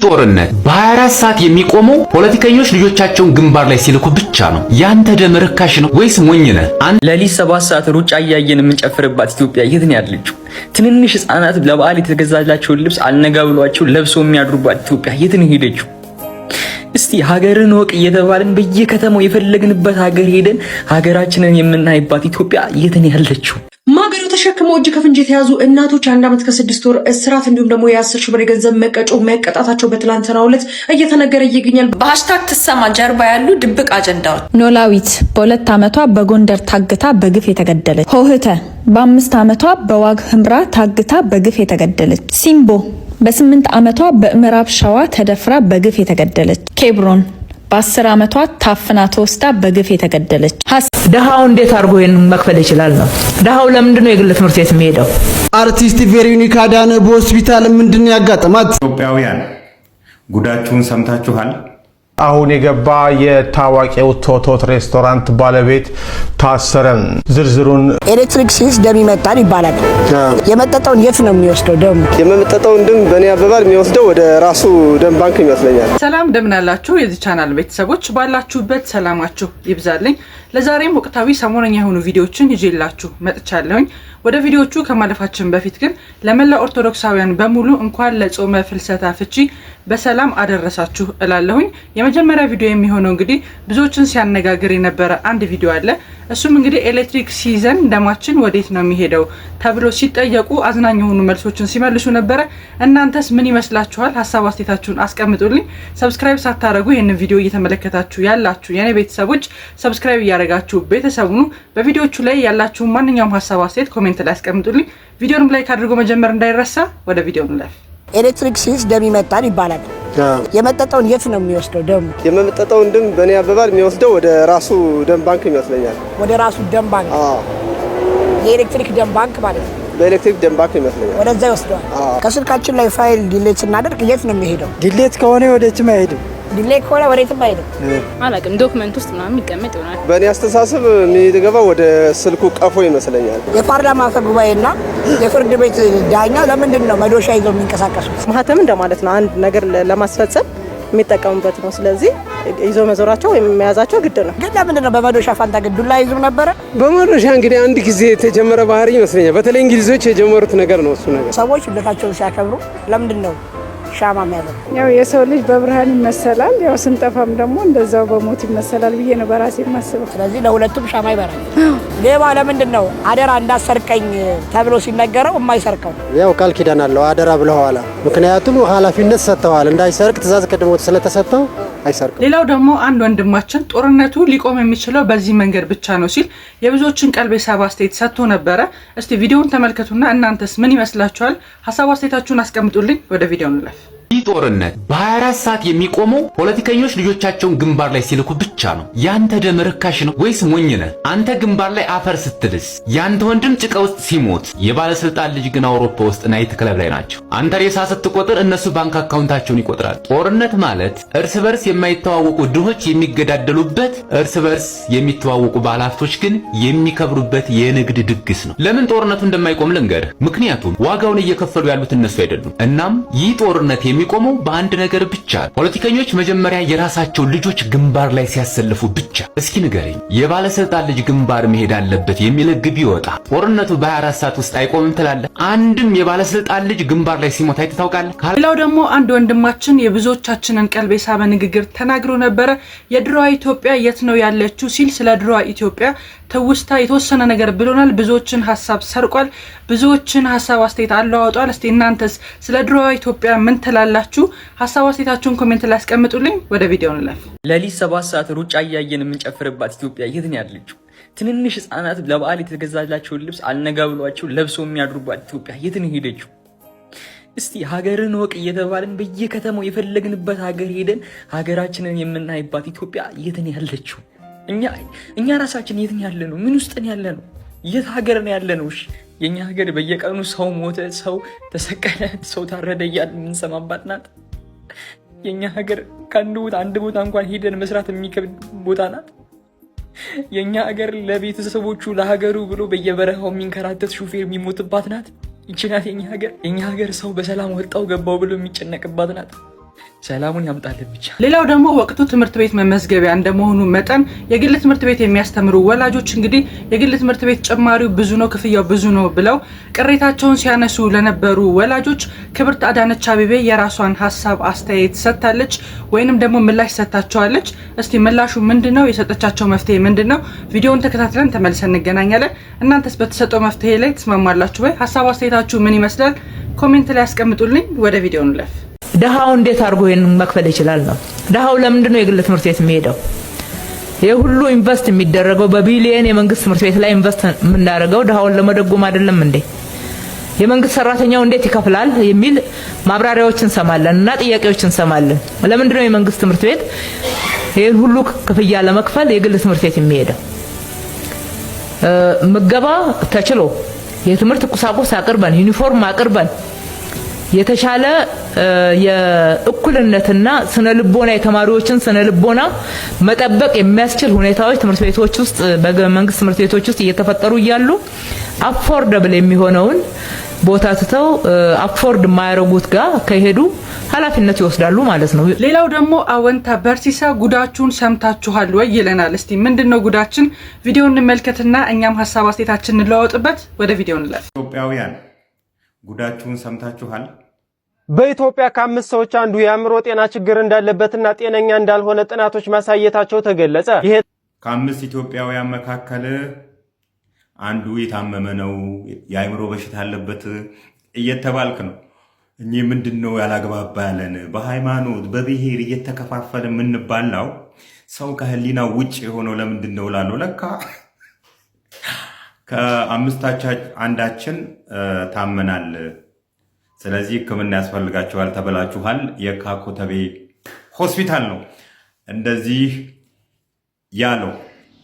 ጦርነት በ24 ሰዓት የሚቆመው ፖለቲከኞች ልጆቻቸውን ግንባር ላይ ሲልኩ ብቻ ነው። ያንተ ደም ርካሽ ነው ወይስ ሞኝ ነህ? ለሊት 7 ሰዓት ሩጫ እያየን የምንጨፍርባት ኢትዮጵያ የት ነው ያለችው? ትንንሽ ህፃናት ለበዓል የተገዛላቸውን ልብስ አልነጋ ብሏቸው ለብሰው የሚያድሩባት ኢትዮጵያ የት ነው ሄደችው? እስቲ ሀገርን ወቅ እየተባልን በየከተማው የፈለግንበት ሀገር ሄደን ሀገራችንን የምናይባት ኢትዮጵያ የት ነው ያለችው? ማገዶ ተሸክመው እጅ ከፍንጅ የተያዙ እናቶች 1 ዓመት ከ6 ወር እስራት እንዲሁም ደግሞ የ10 ሺህ ብር የገንዘብ መቀጮ መቀጣታቸው በትላንትናው ዕለት እየተነገረ ይገኛል። በሃሽታግ ትሰማ ጀርባ ያሉ ድብቅ አጀንዳዎች። ኖላዊት በ2 ዓመቷ በጎንደር ታግታ በግፍ የተገደለች። ሆህተ በ5 ዓመቷ በዋግ ህምራ ታግታ በግፍ የተገደለች። ሲምቦ በ8 ዓመቷ በምዕራብ ሸዋ ተደፍራ በግፍ የተገደለች። ኬብሮን በ10 ዓመቷ ታፍና ተወስዳ በግፍ የተገደለች። ደሃው እንዴት አድርጎ ይሄን መክፈል ይችላል ነው? ደሃው ለምንድን ነው የግል ትምህርት ቤት የሚሄደው? አርቲስት ቬሮኒካ አዳነ በሆስፒታል ምንድነው ያጋጠማት? ኢትዮጵያውያን ጉዳችሁን ሰምታችኋል። አሁን የገባ የታዋቂው ቶቶት ሬስቶራንት ባለቤት ታሰረ። ዝርዝሩን ኤሌክትሪክ ሲስ ደም ይመጣል ይባላል። የመጠጠውን የት ነው የሚወስደው? ደም የመጠጠውን ደም በእኔ አባባል የሚወስደው ወደ ራሱ ደም ባንክ ይመስለኛል። ሰላም እንደምን አላችሁ የዚህ ቻናል ቤተሰቦች፣ ባላችሁበት ሰላማችሁ ይብዛልኝ። ለዛሬም ወቅታዊ ሰሞነኛ የሆኑ ቪዲዮዎችን ይዤላችሁ መጥቻለሁኝ። ወደ ቪዲዮቹ ከማለፋችን በፊት ግን ለመላ ኦርቶዶክሳውያን በሙሉ እንኳን ለጾመ ፍልሰታ ፍቺ በሰላም አደረሳችሁ እላለሁኝ። የመጀመሪያ ቪዲዮ የሚሆነው እንግዲህ ብዙዎችን ሲያነጋግር የነበረ አንድ ቪዲዮ አለ። እሱም እንግዲህ ኤሌክትሪክ ሲዘን ደማችን ወዴት ነው የሚሄደው ተብሎ ሲጠየቁ አዝናኝ የሆኑ መልሶችን ሲመልሱ ነበረ። እናንተስ ምን ይመስላችኋል? ሀሳብ አስተያየታችሁን አስቀምጡልኝ። ሰብስክራይብ ሳታረጉ ይሄንን ቪዲዮ እየተመለከታችሁ ያላችሁ የኔ ቤተሰቦች ሰብስክራይብ እያደረጋችሁ ቤተሰቡኑ በቪዲዮቹ ላይ ያላችሁ ማንኛውም ሀሳብ አስተያየት ኮሜንት ላይ አስቀምጡልኝ። ቪዲዮንም ላይክ አድርጎ መጀመር እንዳይረሳ። ወደ ቪዲዮ እንለፍ። ኤሌክትሪክ ሲስ ደም ይመጣል ይባላል። የመጠጠውን የት ነው የሚወስደው? ደም የመጠጠውን ደም በእኔ አባባል የሚወስደው ወደ ራሱ ደም ባንክ ይመስለኛል። ወደ ራሱ ደም ባንክ? የኤሌክትሪክ ደም ባንክ ማለት ነው። በኤሌክትሪክ ደም ባንክ ይመስለኛል። ወደዛ ይወስደዋል። ከስልካችን ላይ ፋይል ዲሌት ስናደርግ የት ነው የሚሄደው? ዲሌት ከሆነ ወደትም አይሄድም። ዲሌት ከሆነ ወዴትም አይሄድም። አላውቅም፣ ዶክመንት ውስጥ ምናምን ይቀመጥ ይሆናል። በእኔ አስተሳሰብ የሚገባው ወደ ስልኩ ቀፎ ይመስለኛል። የፓርላማ አፈ ጉባኤና የፍርድ ቤት ዳኛ ለምንድን ነው መዶሻ ይዘው የሚንቀሳቀሱት? ማህተም እንደማለት ነው። አንድ ነገር ለማስፈጸም የሚጠቀሙበት ነው። ስለዚህ ይዞ መዞራቸው ወይም መያዛቸው ግድ ነው። ግን ለምንድን ነው በመዶሻ ፋንታ ግዱላ ይዙ ነበረ? በመዶሻ እንግዲህ አንድ ጊዜ የተጀመረ ባህሪ ይመስለኛል። በተለይ እንግሊዞች የጀመሩት ነገር ነው እሱ ነገር። ሰዎች ልደታቸውን ሲያከብሩ ለምንድን ነው ሻማ የሚያበሩ? ያው የሰው ልጅ በብርሃን ይመሰላል፣ ያው ስንጠፋም ደግሞ እንደዛው በሞት ይመሰላል ብዬ ነው በራሴ የማስበው። ስለዚህ ለሁለቱም ሻማ ይበራል። ሌባ ለምንድን ነው አደራ እንዳሰርቀኝ ተብሎ ሲነገረው የማይሰርቀው? ያው ቃል ኪዳን አለው አደራ ብለዋል። ምክንያቱም ኃላፊነት ሰጥተዋል። እንዳይሰርቅ ትእዛዝ ቀድሞ ስለተሰጠው አይሰርቅም። ሌላው ደግሞ አንድ ወንድማችን ጦርነቱ ሊቆም የሚችለው በዚህ መንገድ ብቻ ነው ሲል የብዙዎችን ቀልብ የሳበ አስተያየት ሰጥቶ ነበረ። እስቲ ቪዲዮውን ተመልከቱና እናንተስ ምን ይመስላችኋል? ሀሳብ አስተያየታችሁን አስቀምጡልኝ። ወደ ቪዲዮ እንለፍ። ይህ ጦርነት በ24 ሰዓት የሚቆመው ፖለቲከኞች ልጆቻቸውን ግንባር ላይ ሲልኩ ብቻ ነው። ያንተ ደም ርካሽ ነው ወይስ ሞኝ ነህ? አንተ ግንባር ላይ አፈር ስትልስ፣ ያንተ ወንድም ጭቃ ውስጥ ሲሞት፣ የባለስልጣን ልጅ ግን አውሮፓ ውስጥ ናይት ክለብ ላይ ናቸው። አንተ ሬሳ ስትቆጥር እነሱ ባንክ አካውንታቸውን ይቆጥራል። ጦርነት ማለት እርስ በርስ የማይተዋወቁ ድሆች የሚገዳደሉበት፣ እርስ በርስ የሚተዋወቁ ባለሀብቶች ግን የሚከብሩበት የንግድ ድግስ ነው። ለምን ጦርነቱ እንደማይቆም ልንገርህ። ምክንያቱም ዋጋውን እየከፈሉ ያሉት እነሱ አይደሉም። እናም ይህ ጦርነት የሚቆመው በአንድ ነገር ብቻ። ፖለቲከኞች መጀመሪያ የራሳቸው ልጆች ግንባር ላይ ሲያሰልፉ ብቻ። እስኪ ንገረኝ፣ የባለስልጣን ልጅ ግንባር መሄድ አለበት የሚል ሕግ ቢወጣ ጦርነቱ በ24 ሰዓት ውስጥ አይቆምም ትላለህ? አንድም የባለስልጣን ልጅ ግንባር ላይ ሲሞት አይተህ ታውቃለህ? ሌላው ደግሞ አንድ ወንድማችን የብዙዎቻችንን ቀልብ የሳበ ንግግር ተናግሮ ነበረ። የድሮዋ ኢትዮጵያ የት ነው ያለችው ሲል ስለ ድሮዋ ኢትዮጵያ ትውስታ የተወሰነ ነገር ብሎናል። ብዙዎችን ሀሳብ ሰርቋል። ብዙዎችን ሀሳብ አስተያየት አለዋውጧል። እስቲ እናንተስ ስለ ድሮዋ ኢትዮጵያ ምን ትላላችሁ? ሀሳብ አስተያየታችሁን ኮሜንት ላይ አስቀምጡልኝ። ወደ ቪዲዮ እንለፍ። ለሊት 7 ሰዓት ሩጫ እያየን የምንጨፍርባት ኢትዮጵያ የት ነው ያለችው? ትንንሽ ህፃናት ለበዓል የተገዛላቸውን ልብስ አልነጋ ብሏቸው ለብሰው የሚያድሩባት ኢትዮጵያ የት ነው ሄደችው? እስቲ ሀገርን ወቅ እየተባልን በየከተማው የፈለግንበት ሀገር ሄደን ሀገራችንን የምናይባት ኢትዮጵያ የት ነው ያለችው? እኛ ራሳችን የት ነው ያለነው? ምን ውስጥ ነው ያለነው? የት ሀገር ነው ያለነው? እሺ የኛ ሀገር በየቀኑ ሰው ሞተ፣ ሰው ተሰቀለ፣ ሰው ታረደ እያልን የምንሰማባት ናት። የኛ ሀገር አንድ ቦታ እንኳን ሄደን መስራት የሚከብድ ቦታ ናት። የኛ ሀገር ለቤተሰቦቹ ለሀገሩ ብሎ በየበረሃው የሚንከራተት ሹፌር የሚሞትባት ናት። ይቺ ናት የኛ ሀገር። የኛ ሀገር ሰው በሰላም ወጣው ገባው ብሎ የሚጨነቅባት ናት። ሰላሙን ያምጣልን ብቻ። ሌላው ደግሞ ወቅቱ ትምህርት ቤት መመዝገቢያ እንደመሆኑ መጠን የግል ትምህርት ቤት የሚያስተምሩ ወላጆች እንግዲህ የግል ትምህርት ቤት ጭማሪው ብዙ ነው፣ ክፍያው ብዙ ነው ብለው ቅሬታቸውን ሲያነሱ ለነበሩ ወላጆች ክብርት አዳነች አቤቤ የራሷን ሀሳብ አስተያየት ሰጥታለች፣ ወይንም ደግሞ ምላሽ ሰጥታቸዋለች። እስቲ ምላሹ ምንድነው? የሰጠቻቸው መፍትሄ ምንድነው? ቪዲዮውን ተከታትለን ተመልሰን እንገናኛለን። እናንተስ በተሰጠው መፍትሄ ላይ ተስማማላችሁ ወይ? ሀሳብ አስተያየታችሁ ምን ይመስላል? ኮሜንት ላይ አስቀምጡልኝ። ወደ ቪዲዮው እንለፍ። ደሃው እንዴት አድርጎ ይሄንን መክፈል ይችላል ነው? ደሃው ለምንድን ነው የግል ትምህርት ቤት የሚሄደው? የሁሉ ኢንቨስት የሚደረገው በቢሊየን የመንግስት ትምህርት ቤት ላይ ኢንቨስት የምናደርገው ደሃውን ለመደጎም አይደለም እንዴ? የመንግስት ሰራተኛው እንዴት ይከፍላል የሚል ማብራሪያዎችን ሰማለን እና ጥያቄዎችን ሰማለን። ለምንድን ነው የመንግስት ትምህርት ቤት ይሄን ሁሉ ክፍያ ለመክፈል የግል ትምህርት ቤት የሚሄደው? ምገባ ተችሎ የትምህርት ቁሳቁስ አቅርበን ዩኒፎርም አቅርበን የተሻለ የእኩልነትና ስነ ልቦና የተማሪዎችን ስነ ልቦና መጠበቅ የሚያስችል ሁኔታዎች ትምህርት ቤቶች ውስጥ በመንግስት ትምህርት ቤቶች ውስጥ እየተፈጠሩ እያሉ አፎርደብል የሚሆነውን ቦታ ትተው አፎርድ የማያረጉት ጋር ከሄዱ ኃላፊነት ይወስዳሉ ማለት ነው። ሌላው ደግሞ አወንታ በርሲሳ ጉዳችሁን ሰምታችኋል ወይ ይለናል። እስቲ ምንድነው ጉዳችን? ቪዲዮውን እንመልከትና እኛም ሐሳብ አስተያየታችንን እንለዋወጥበት። ወደ ቪዲዮውን እንለፍ። ኢትዮጵያውያን ጉዳችሁን ሰምታችኋል? በኢትዮጵያ ከ5 ሰዎች አንዱ የአእምሮ ጤና ችግር እንዳለበትና ጤነኛ እንዳልሆነ ጥናቶች ማሳየታቸው ተገለጸ። ይሄ ከ5 ኢትዮጵያውያን መካከል አንዱ የታመመ ነው፣ የአእምሮ በሽታ አለበት እየተባልክ ነው። እኚህ ምንድነው ያላግባባ ያለን? በሃይማኖት በብሔር እየተከፋፈለ የምንባላው ሰው ከህሊናው ውጭ የሆነው ለምንድነው ላለው ለካ ከአምስታችን አንዳችን ታመናል፣ ስለዚህ ሕክምና ያስፈልጋችኋል ተብላችኋል። የካ ኮተቤ ሆስፒታል ነው እንደዚህ ያለው።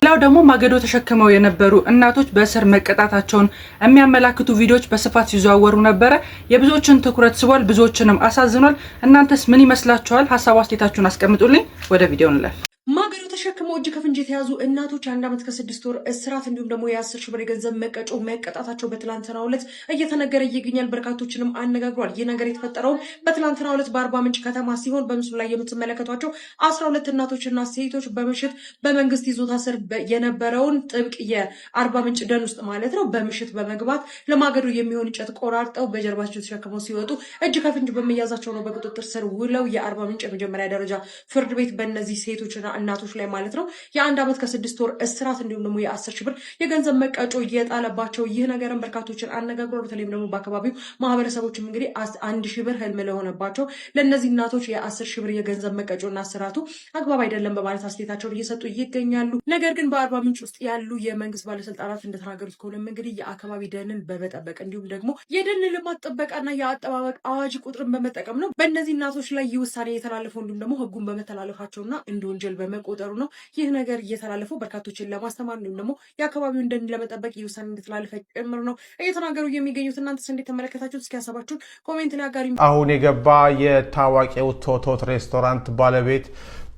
ሌላው ደግሞ ማገዶ ተሸክመው የነበሩ እናቶች በእስር መቀጣታቸውን የሚያመላክቱ ቪዲዮዎች በስፋት ሲዘዋወሩ ነበረ። የብዙዎችን ትኩረት ስቧል፣ ብዙዎችንም አሳዝኗል። እናንተስ ምን ይመስላችኋል? ሐሳብ አስተያየታችሁን አስቀምጡልኝ። ወደ ቪዲዮ እንለፍ። ማገዶ ተሸክመው እጅ ከፍንጅ የተያዙ እናቶች 1 ዓመት ከ6 ወር እስራት እንዲሁም ደግሞ የ10 ሺህ ብር የገንዘብ መቀጮ መቀጣታቸው በትላንትናው ዕለት እየተነገረ ይገኛል። በርካቶችንም አነጋግሯል። ይህ ነገር የተፈጠረው በትላንትናው ዕለት በአርባ ምንጭ ከተማ ሲሆን በምስሉ ላይ የምትመለከቷቸው 12 እናቶችና ሴቶች በምሽት በመንግስት ይዞታ ስር የነበረውን ጥብቅ የአርባ ምንጭ ደን ውስጥ ማለት ነው በምሽት በመግባት ለማገዶ የሚሆን እንጨት ቆራርጠው በጀርባቸው ተሸክመው ሲወጡ እጅ ከፍንጅ በመያዛቸው ነው በቁጥጥር ስር ውለው የአርባ ምንጭ የመጀመሪያ ደረጃ ፍርድ ቤት በእነዚህ ሴቶችና እናቶች ላይ ማለት ነው የ1 ዓመት ከ6 ወር እስራት እንዲሁም ደግሞ የ10 ሺህ ብር የገንዘብ መቀጮ እየጣለባቸው። ይህ ነገርም በርካቶችን አነጋግሯል። በተለይም ደግሞ በአካባቢው ማህበረሰቦችም እንግዲህ 1 ሺህ ብር ህልም ለሆነባቸው ለእነዚህ እናቶች የ10 ሺህ ብር የገንዘብ መቀጮና እስራቱ አግባብ አይደለም በማለት አስተያየታቸውን እየሰጡ ይገኛሉ። ነገር ግን በአርባ ምንጭ ውስጥ ያሉ የመንግስት ባለስልጣናት እንደተናገሩት ከሆነም እንግዲህ የአካባቢ ደንን በመጠበቅ እንዲሁም ደግሞ የደን ልማት ጥበቃና የአጠባበቅ አዋጅ ቁጥርን በመጠቀም ነው በእነዚህ እናቶች ላይ ይህ ውሳኔ የተላለፈው እንዲሁም ደግሞ ህጉን በመተላለፋቸውና እንደ ወንጀል በመቆጠሩ ነው ይህ ነገር እየተላለፈው በርካቶችን ለማስተማር እንዲሁም ደግሞ የአካባቢውን ደን ለመጠበቅ ይህ ውሳኔ እንደተላለፈ ጭምር ነው እየተናገሩ የሚገኙት። እናንተስ እንዴት ተመለከታችሁት? እስኪ ሀሳባችሁን ኮሜንት ላይ አጋሪ። አሁን የገባ የታዋቂው ቶቶት ሬስቶራንት ባለቤት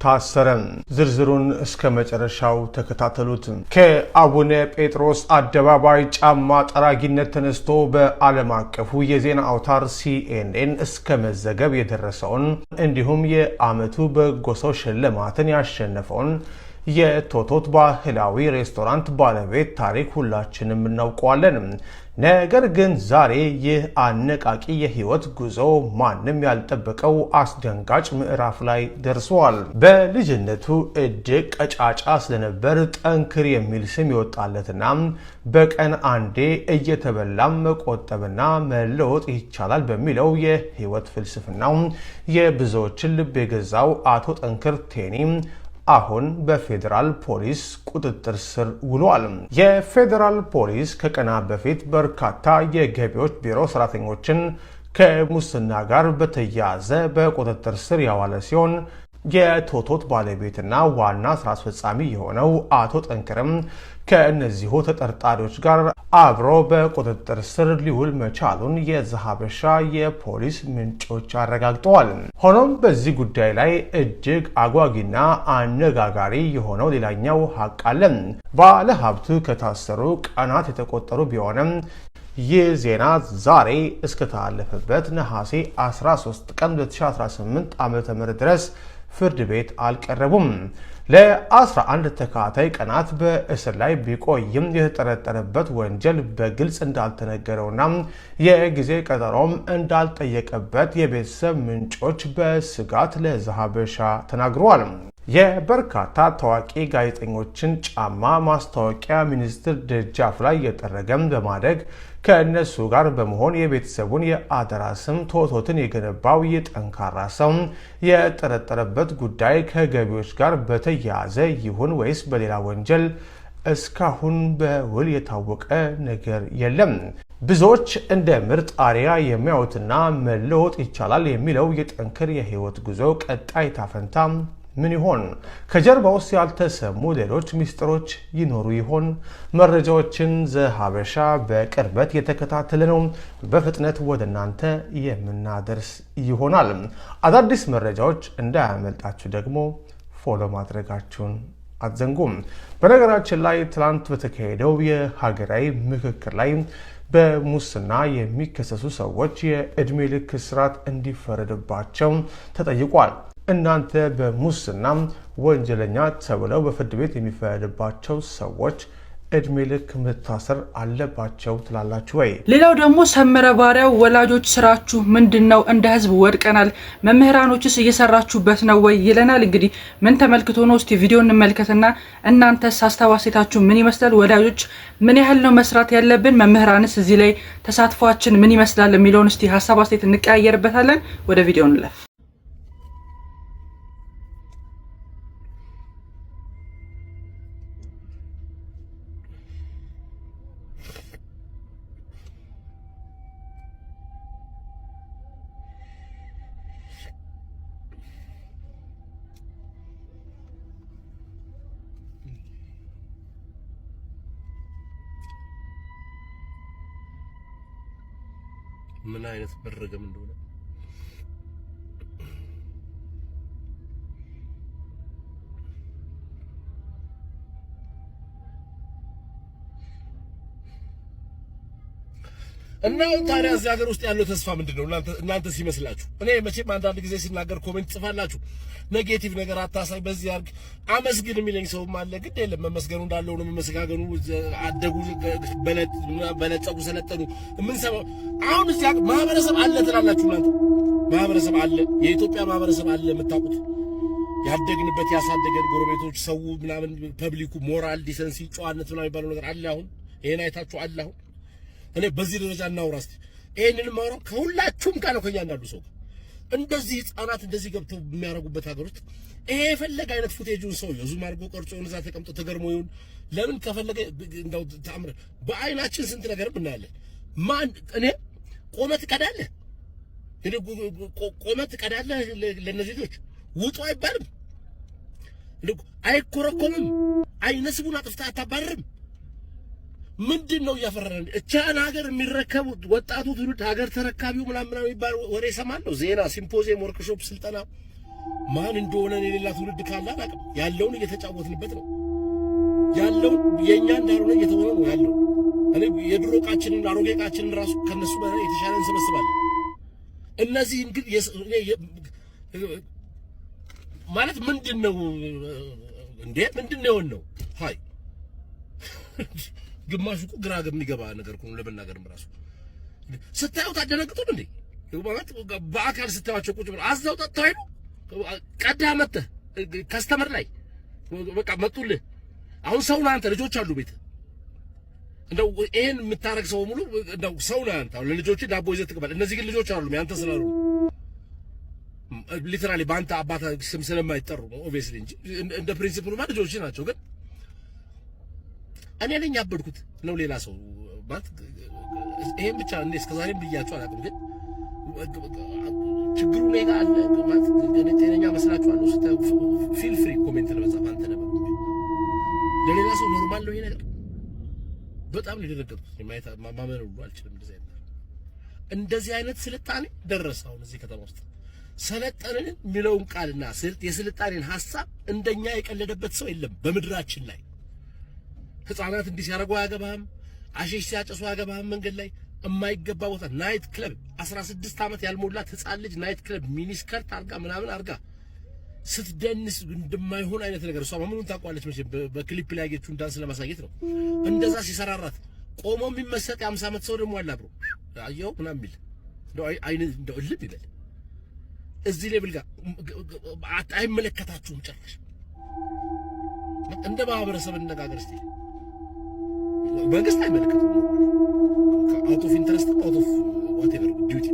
ታሰረ። ዝርዝሩን እስከ መጨረሻው ተከታተሉት። ከአቡነ ጴጥሮስ አደባባይ ጫማ ጠራጊነት ተነስቶ በዓለም አቀፉ የዜና አውታር CNN እስከ መዘገብ የደረሰውን እንዲሁም የዓመቱ በጎ ሰው ሽልማትን ያሸነፈውን የቶቶት ባህላዊ ሬስቶራንት ባለቤት ታሪክ ሁላችንም እናውቀዋለን። ነገር ግን ዛሬ ይህ አነቃቂ የህይወት ጉዞ ማንም ያልጠበቀው አስደንጋጭ ምዕራፍ ላይ ደርሷል። በልጅነቱ እጅግ ቀጫጫ ስለነበር ጠንክር የሚል ስም ይወጣለትና በቀን አንዴ እየተበላም መቆጠብና መለወጥ ይቻላል በሚለው የህይወት ፍልስፍናው የብዙዎችን ልብ የገዛው አቶ ጠንክር ቴኒ አሁን በፌዴራል ፖሊስ ቁጥጥር ስር ውሏል። የፌዴራል ፖሊስ ከቀናት በፊት በርካታ የገቢዎች ቢሮ ሰራተኞችን ከሙስና ጋር በተያያዘ በቁጥጥር ስር ያዋለ ሲሆን የቶቶት ባለቤትና ዋና ስራ አስፈጻሚ የሆነው አቶ ጠንክርም ከእነዚሁ ተጠርጣሪዎች ጋር አብሮ በቁጥጥር ስር ሊውል መቻሉን የዘሀበሻ የፖሊስ ምንጮች አረጋግጠዋል። ሆኖም በዚህ ጉዳይ ላይ እጅግ አጓጊና አነጋጋሪ የሆነው ሌላኛው ሀቅ አለ። ባለ ሀብቱ ከታሰሩ ቀናት የተቆጠሩ ቢሆንም ይህ ዜና ዛሬ እስከተላለፈበት ነሐሴ 13 ቀን 2018 ዓ.ም ድረስ ፍርድ ቤት አልቀረቡም። ለ11 ተከታታይ ቀናት በእስር ላይ ቢቆይም የተጠረጠረበት ወንጀል በግልጽ እንዳልተነገረውና የጊዜ ቀጠሮም እንዳልጠየቀበት የቤተሰብ ምንጮች በስጋት ለዘሀበሻ ተናግረዋል። የበርካታ ታዋቂ ጋዜጠኞችን ጫማ ማስታወቂያ ሚኒስትር ደጃፍ ላይ የጠረገም በማድረግ ከእነሱ ጋር በመሆን የቤተሰቡን የአደራ ስም ቶቶትን የገነባው የጠንካራ ሰው የጠረጠረበት ጉዳይ ከገቢዎች ጋር በተያያዘ ይሁን ወይስ በሌላ ወንጀል እስካሁን በውል የታወቀ ነገር የለም። ብዙዎች እንደ ምርጥ አርአያ የሚያዩትና መለወጥ ይቻላል የሚለው የጠንክር የህይወት ጉዞ ቀጣይ ታፈንታ ምን ይሆን? ከጀርባ ውስጥ ያልተሰሙ ሌሎች ሚስጥሮች ይኖሩ ይሆን? መረጃዎችን ዘሀበሻ በቅርበት የተከታተለ ነው፣ በፍጥነት ወደ እናንተ የምናደርስ ይሆናል። አዳዲስ መረጃዎች እንዳያመልጣችሁ ደግሞ ፎሎ ማድረጋችሁን አትዘንጉም። በነገራችን ላይ ትላንት በተካሄደው የሀገራዊ ምክክር ላይ በሙስና የሚከሰሱ ሰዎች የእድሜ ልክ እስራት እንዲፈረድባቸው ተጠይቋል። እናንተ በሙስና ወንጀለኛ ተብለው በፍርድ ቤት የሚፈረድባቸው ሰዎች እድሜ ልክ መታሰር አለባቸው ትላላችሁ ወይ? ሌላው ደግሞ ሰመረ ባሪያው ወላጆች ስራችሁ ምንድነው? እንደ ህዝብ ወድቀናል፣ መምህራኖችስ እየሰራችሁበት ነው ወይ ይለናል። እንግዲህ ምን ተመልክቶ ነው? እስቲ ቪዲዮ እንመልከትና እናንተስ አስተዋጽኦታችሁ ምን ይመስላል? ወላጆች ምን ያህል ነው መስራት ያለብን? መምህራንስ እዚህ ላይ ተሳትፏችን ምን ይመስላል የሚለውን እስቲ ሀሳብ አስተያየት እንቀያየርበታለን። ወደ ቪዲዮ እንለፍ። ምን አይነት በረገም እንደሆነ እና ታዲያ እዚህ ሀገር ውስጥ ያለው ተስፋ ምንድነው? እናንተ ሲመስላችሁ? እኔ መቼም አንዳንድ ጊዜ ሲናገር ኮሜንት ጽፋላችሁ፣ ኔጌቲቭ ነገር አታሳይ፣ በዚህ አርግ፣ አመስግን የሚለኝ ሰውም አለ። ግድ የለም መመስገኑ እንዳለው ነው። መመስጋገኑ አደጉ፣ በለጸጉ፣ ሰለጠኑ የምንሰማው አሁን እዚህ ማህበረሰብ አለ ትላላችሁ እናንተ። ማህበረሰብ አለ፣ የኢትዮጵያ ማህበረሰብ አለ የምታውቁት፣ ያደግንበት ያሳደገን ጎረቤቶች፣ ሰው ምናምን፣ ፐብሊኩ ሞራል ዲሰንሲ፣ ጨዋነት ምናምን የሚባለው ነገር አለ። አሁን ይሄን አይታችሁ አለ አሁን እኔ በዚህ ደረጃ እናውራ እስቲ። ይሄንን ማውራው ከሁላችሁም ጋር ነው፣ ከእያንዳንዱ ሰው እንደዚህ ህፃናት እንደዚህ ገብተው የሚያረጉበት ሀገር ውስጥ ይሄ የፈለገ አይነት ፉቴጁን ሰው ዩዝ አድርጎ ቀርጾ እዛ ተቀምጦ ተገርሞ ይሁን ለምን ከፈለገ እንደው ታምረ በአይናችን ስንት ነገር እናያለን። ማን እኔ ቆመት ቀዳለ እኔ ቆመት ቀዳለ ለነዚህ ልጆች ውጡ አይባልም፣ አይኮረኮምም፣ አይነስቡን አጥፍታ አታባርም። ምንድነው እያፈራን? እቻን ሀገር የሚረከቡ ወጣቱ ትውልድ ሀገር ተረካቢው ምናምን የሚባል ወሬ ሰማለሁ። ዜና፣ ሲምፖዚየም፣ ወርክሾፕ፣ ስልጠና ማን እንደሆነ የሌላ ትውልድ ካለ አላውቅም። ያለውን እየተጫወትንበት ነው ያለውን የኛ እንዳልሆነ እየተሆነ ነው ያለው። እኔ የድሮ ዕቃችንን አሮጌ ዕቃችንን ራሱ ከነሱ በላይ የተሻለ እንሰበስባለን። እነዚህ እንግዲህ ማለት ምንድነው እንዴ? ምንድነው የሆነው? ሃይ ግማሹ እኮ ግራ የሚገባ ነገር እኮ ነው ለመናገርም ራሱ። ስታዩት አደነግጡም እንዴ? ማለት በአካል ስታዩቸው ቁጭ ብለው አዛው ጠጥተው አይሉ ቀዳ መተህ ከስተመር ላይ በቃ መጡልህ። አሁን ሰው ነህ አንተ፣ ልጆች አሉ ቤት። እንደው ይሄን የምታረግ ሰው ሙሉ እንደው ሰው ነህ አንተ። አሁን ለልጆች ዳቦ ይዘህ ትቀበል። እነዚህ ግን ልጆች አሉ ያንተ ስላሉ ሊተራሊ በአንተ አባት ስም ስለማይጠሩ ነው ኦብቪየስሊ እንጂ እንደ ፕሪንሲፕሉ ማለት ልጆች ናቸው። ግን እኔ ነኝ ያበድኩት ነው ሌላ ሰው ማለት ይሄን ብቻ እንዴ እስከዛሬም ብያችሁ አላውቅም። ግን ችግሩ ላይ አለ ማለት እኔ ጤነኛ መስላችኋለሁ ስታዩ ፊል ፍሪ ኮሜንት ለመጻፍ አንተ ነበር ለሌላ ሰው ኖርማል ነው ይሄ ነገር። በጣም ሊደረገጥኩት ማመን ሁሉ አልችልም። እንደዚህ አይነት ስልጣኔ ደረሰ አሁን እዚህ ከተማ ውስጥ። ሰለጠንን የሚለውን ቃልና የስልጣኔን ሐሳብ እንደኛ የቀለደበት ሰው የለም በምድራችን ላይ። ህፃናት እንዲህ ሲያረጉ አያገባህም፣ አሸሽ ሲያጨሱ አያገባህም፣ መንገድ ላይ የማይገባ ቦታ ናይት ክለብ 16 ዓመት ያልሞላት ህፃን ልጅ ናይት ክለብ ሚኒስከርት አርጋ ምናምን አርጋ ስትደንስ እንደማይሆን አይነት ነገር እሷ ምኑን ታውቃለች መቼ በክሊፕ ላይ ያገቹን ዳንስ ለማሳየት ነው እንደዛ ሲሰራራት ቆሞ የሚመሰጥ የ50 ዓመት ሰው ደግሞ አለ አብሮ አየው ምናምን ቢል እንደው ልብ ይበል እዚህ ሌቭል ጋር አይመለከታችሁም ጭራሽ እንደ ማህበረሰብ እንነጋገር እስቲ መንግስት አይመለከቱም አውት ኦፍ ኢንተረስት አውት ኦፍ ዋትኤቨር ዲዩቲ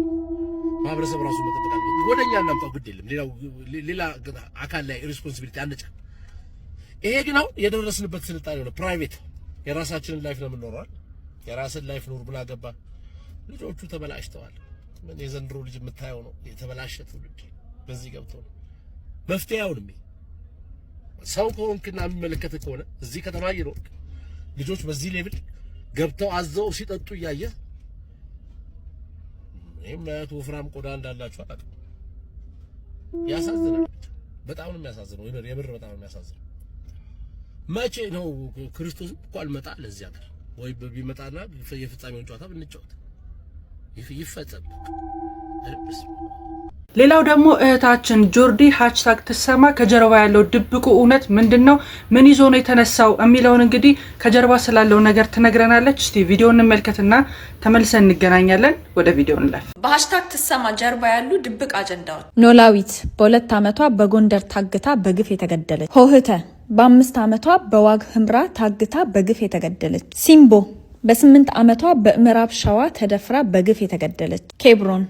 ማህበረሰብ ራሱ መጠበቅ አለበት ወደኛ እናምጣው ግድ የለም ሌላ አካል ላይ ሪስፖንሲቢሊቲ አንጫ ይሄ ግን አሁን የደረስንበት ስልጣኔ ነው ፕራይቬት የራሳችንን ላይፍ ነው የምንኖረው የራስን ላይፍ ኑር ብላ ገባ ልጆቹ ተበላሽተዋል ምን የዘንድሮ ልጅ የምታየው ነው የተበላሸ ትውልድ በዚህ ገብቶ ነው መፍትሄውንም ሰው ኮንክና የሚመለከት ከሆነ እዚህ ከተማ ይሮክ ልጆች በዚህ ሌቭል ገብተው አዘው ሲጠጡ ያየ ማለት ወፍራም ቆዳ እንዳላችሁ አጣጥ ያሳዝናል በጣም ነው የሚያሳዝነው የምር በጣም ነው የሚያሳዝነው መቼ ነው ክርስቶስ እኮ አልመጣ ለዚህ ሀገር ወይ ቢመጣና የፍጻሜውን ጨዋታ ብንጫወት ይፈጸም ሌላው ደግሞ እህታችን ጆርዲ ሃሽታግ ትሰማ ከጀርባ ያለው ድብቁ እውነት ምንድነው ምን ይዞ ነው የተነሳው የሚለውን እንግዲህ ከጀርባ ስላለው ነገር ትነግረናለች እስቲ ቪዲዮውን እንመልከትና ተመልሰን እንገናኛለን ወደ ቪዲዮው እንለፍ በሃሽታግ ትሰማ ጀርባ ያሉ ድብቅ አጀንዳዎች ኖላዊት በ2 ዓመቷ በጎንደር ታግታ በግፍ የተገደለች ሆህተ በ5 ዓመቷ በዋግ ህምራ ታግታ በግፍ የተገደለች ሲምቦ በ8 ዓመቷ በምዕራብ ሸዋ ተደፍራ በግፍ የተገደለች ኬብሮን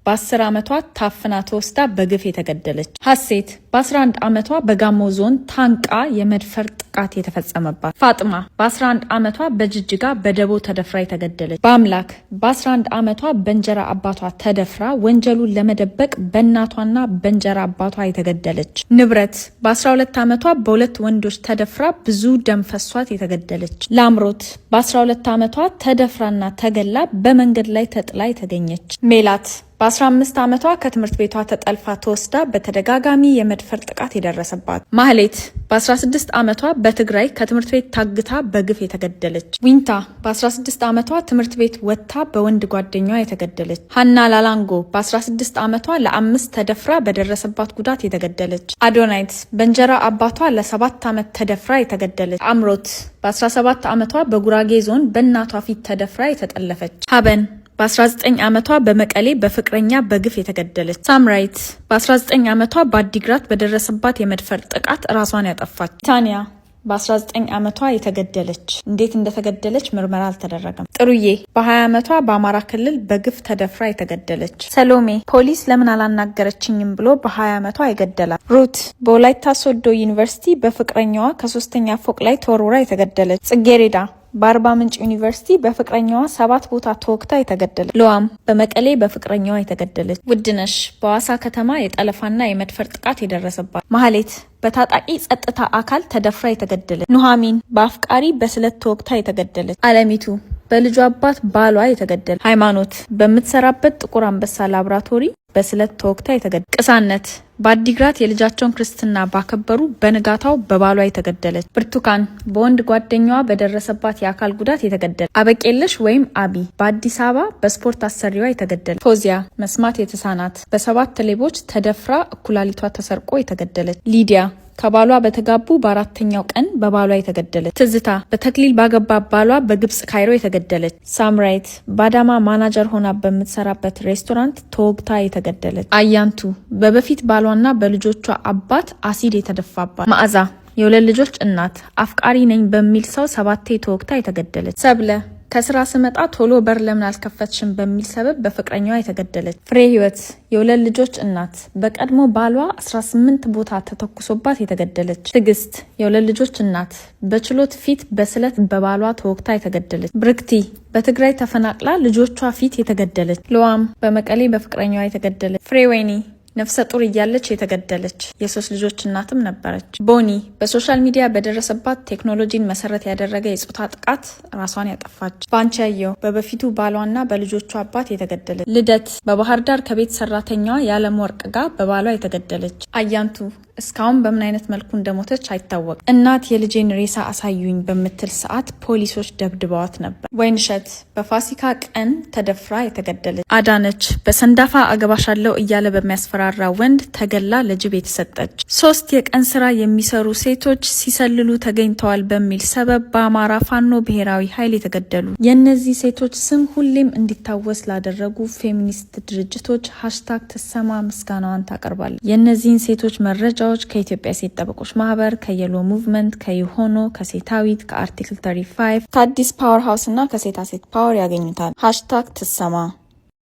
በ10 ዓመቷ ታፍና ተወስዳ በግፍ የተገደለች ሐሴት በ11 ዓመቷ በጋሞ ዞን ታንቃ የመድፈር ጥቃት የተፈጸመባት ፋጥማ በ11 ዓመቷ በጅጅጋ በደቦ ተደፍራ የተገደለች በአምላክ በ11 ዓመቷ በእንጀራ አባቷ ተደፍራ ወንጀሉን ለመደበቅ በእናቷና በእንጀራ አባቷ የተገደለች ንብረት በ12 ዓመቷ በሁለት ወንዶች ተደፍራ ብዙ ደም ፈሷት የተገደለች ላምሮት በ12 ዓመቷ ተደፍራና ተገላ በመንገድ ላይ ተጥላ የተገኘች ሜላት በ15 ዓመቷ ከትምህርት ቤቷ ተጠልፋ ተወስዳ በተደጋጋሚ የመድፈር ጥቃት የደረሰባት ማህሌት በ16 ዓመቷ በትግራይ ከትምህርት ቤት ታግታ በግፍ የተገደለች ዊንታ በ16 ዓመቷ ትምህርት ቤት ወጥታ በወንድ ጓደኛዋ የተገደለች ሀና ላላንጎ በ16 ዓመቷ ለ5 ተደፍራ በደረሰባት ጉዳት የተገደለች አዶናይት በእንጀራ አባቷ ለ7 ዓመት ተደፍራ የተገደለች አምሮት በ17 ዓመቷ በጉራጌ ዞን በእናቷ ፊት ተደፍራ የተጠለፈች ሀበን በ19 ዓመቷ በመቀሌ በፍቅረኛ በግፍ የተገደለች ሳምራይት በ19 ዓመቷ በአዲግራት በደረሰባት የመድፈር ጥቃት ራሷን ያጠፋች ታኒያ በ19 ዓመቷ የተገደለች እንዴት እንደተገደለች ምርመራ አልተደረገም ጥሩዬ በ20 ዓመቷ በአማራ ክልል በግፍ ተደፍራ የተገደለች ሰሎሜ ፖሊስ ለምን አላናገረችኝም ብሎ በ20 ዓመቷ የገደላት ሩት በወላይታ ሶዶ ዩኒቨርሲቲ በፍቅረኛዋ ከ3ኛ ፎቅ ላይ ተወርውራ የተገደለች ጽጌሬዳ በአርባ ምንጭ ዩኒቨርሲቲ በፍቅረኛዋ 7 ቦታ ተወግታ የተገደለች ሉዋም በመቀሌ በፍቅረኛዋ የተገደለች ውድነሽ በዋሳ ከተማ የጠለፋና የመድፈር ጥቃት የደረሰባት ማህሌት በታጣቂ ጸጥታ አካል ተደፍራ የተገደለች ኑሃሚን በአፍቃሪ በስለት ተወግታ የተገደለች አለሚቱ በልጇ አባት ባሏ የተገደለ ሃይማኖት በምትሰራበት ጥቁር አንበሳ ላብራቶሪ በስለት ተወግታ የተገደለ ቅሳነት በአዲግራት የልጃቸውን ክርስትና ባከበሩ በንጋታው በባሏ የተገደለች ብርቱካን በወንድ ጓደኛዋ በደረሰባት የአካል ጉዳት የተገደለ አበቄለሽ ወይም አቢ በአዲስ አበባ በስፖርት አሰሪዋ የተገደለ ፎዚያ መስማት የተሳናት በ7 ሌቦች ተደፍራ ኩላሊቷ ተሰርቆ የተገደለች ሊዲያ ከባሏ በተጋቡ በ4ኛው ቀን በባሏ የተገደለች ትዝታ በተክሊል ባገባ ባሏ በግብጽ ካይሮ የተገደለች ሳምራይት ባዳማ ማናጀር ሆና በምትሰራበት ሬስቶራንት ተወግታ የተገደለች አያንቱ በበፊት ባሏና በልጆቿ አባት አሲድ የተደፋባት ማዕዛ የሁለት ልጆች እናት አፍቃሪ ነኝ በሚል ሰው 7 ተወግታ የተገደለች ሰብለ ከስራ ስመጣ ቶሎ በር ለምን አልከፈትሽም በሚል ሰበብ በፍቅረኛዋ የተገደለች ፍሬ ህይወት የሁለት ልጆች እናት በቀድሞ ባሏ 18 ቦታ ተተኩሶባት የተገደለች ትግስት የሁለት ልጆች እናት በችሎት ፊት በስለት በባሏ ተወግታ የተገደለች ብርክቲ በትግራይ ተፈናቅላ ልጆቿ ፊት የተገደለች ሉዋም በመቀሌ በፍቅረኛዋ የተገደለች ፍሬወይኒ ነፍሰ ጡር እያለች የተገደለች የ3 ልጆች እናትም ነበረች። ቦኒ በሶሻል ሚዲያ በደረሰባት ቴክኖሎጂን መሰረት ያደረገ የጾታ ጥቃት ራሷን ያጠፋች። ባንቻየው በበፊቱ ባሏና በልጆቿ አባት የተገደለች። ልደት በባህር ዳር ከቤት ሰራተኛዋ ያለም ወርቅ ጋር በባሏ የተገደለች። አያንቱ እስካሁን በምን አይነት መልኩ እንደሞተች አይታወቅም። እናት የልጄን ሬሳ አሳዩኝ በምትል ሰዓት ፖሊሶች ደብድበዋት ነበር። ወይንሸት በፋሲካ ቀን ተደፍራ የተገደለች። አዳነች በሰንዳፋ አገባሻለሁ እያለ በሚያስፈራራ ወንድ ተገላ ለጅብ የተሰጠች። 3 የቀን ስራ የሚሰሩ ሴቶች ሲሰልሉ ተገኝተዋል በሚል ሰበብ በአማራ ፋኖ ብሔራዊ ኃይል የተገደሉ። የእነዚህ ሴቶች ስም ሁሌም እንዲታወስ ላደረጉ ፌሚኒስት ድርጅቶች ሃሽታግ ትሰማ ምስጋናዋን ታቀርባለች። የእነዚህን ሴቶች መረጃ ከኢትዮጵያ ሴት ጠበቆች ማህበር፣ ከየሎ ሙቭመንት፣ ከዩሆኖ፣ ከሴታዊት፣ ከአርቲክል 35፣ ከአዲስ ፓወር ሃውስ እና ከሴታ ሴት ፓወር ያገኙታል። ሃሽታግ ትሰማ።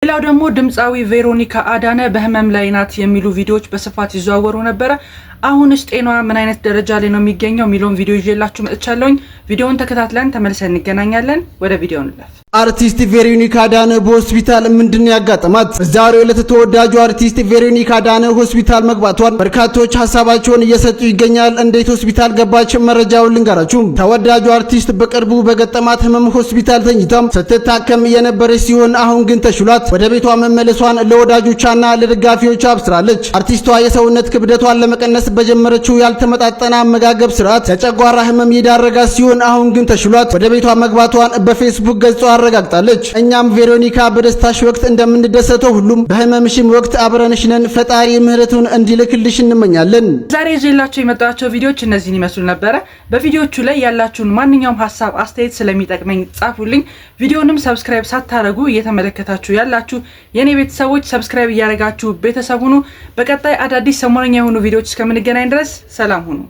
ሌላው ደግሞ ድምፃዊ ቬሮኒካ አዳነ በህመም ላይ ናት የሚሉ ቪዲዮዎች በስፋት ይዘዋወሩ ነበረ። አሁንስ ጤናዋ ምን አይነት ደረጃ ላይ ነው የሚገኘው የሚለውን ቪዲዮ ይዤላችሁ መጥቻለሁኝ። ቪዲዮውን ተከታትለን ተመልሰን እንገናኛለን። ወደ ቪዲዮ እንለፍ። አርቲስት ቬሮኒካ አዳነ በሆስፒታል ምንድን ያጋጠማት? ዛሬው ዕለት ተወዳጁ አርቲስት ቬሮኒካ አዳነ ሆስፒታል መግባቷን በርካቶች ሀሳባቸውን እየሰጡ ይገኛል። እንዴት ሆስፒታል ገባች? መረጃውን ልንገራችሁ። ተወዳጁ አርቲስት በቅርቡ በገጠማት ህመም ሆስፒታል ተኝታም ስትታከም የነበረች ሲሆን አሁን ግን ተሽሏት ወደ ቤቷ መመለሷን ለወዳጆቿና ለደጋፊዎቿ አብስራለች። አርቲስቷ የሰውነት ክብደቷን ለመቀነስ በጀመረችው ያልተመጣጠነ አመጋገብ ስርዓት ለጨጓራ ህመም የዳረጋት ሲሆን አሁን ግን ተሽሏት ወደ ቤቷ መግባቷን በፌስቡክ ገጿ አረጋግጣለች። እኛም ቬሮኒካ በደስታሽ ወቅት እንደምንደሰተው ሁሉም በህመምሽም ወቅት አብረንሽ ነን። ፈጣሪ ምህረቱን እንዲልክልሽ እንመኛለን። ዛሬ ይዤላችሁ የመጣቸው ቪዲዮዎች እነዚህን ይመስሉ ነበረ። በቪዲዮቹ ላይ ያላችሁን ማንኛውም ሀሳብ አስተያየት ስለሚጠቅመኝ ጻፉልኝ። ቪዲዮንም ሰብስክራይብ ሳታረጉ እየተመለከታችሁ ያላችሁ የኔ ቤተሰቦች ሰብስክራይብ እያደረጋችሁ ቤተሰብ ሁኑ። በቀጣይ አዳዲስ ሰሞነኛ የሆኑ ቪዲዮዎች እስከምንገናኝ ድረስ ሰላም ሁኑ።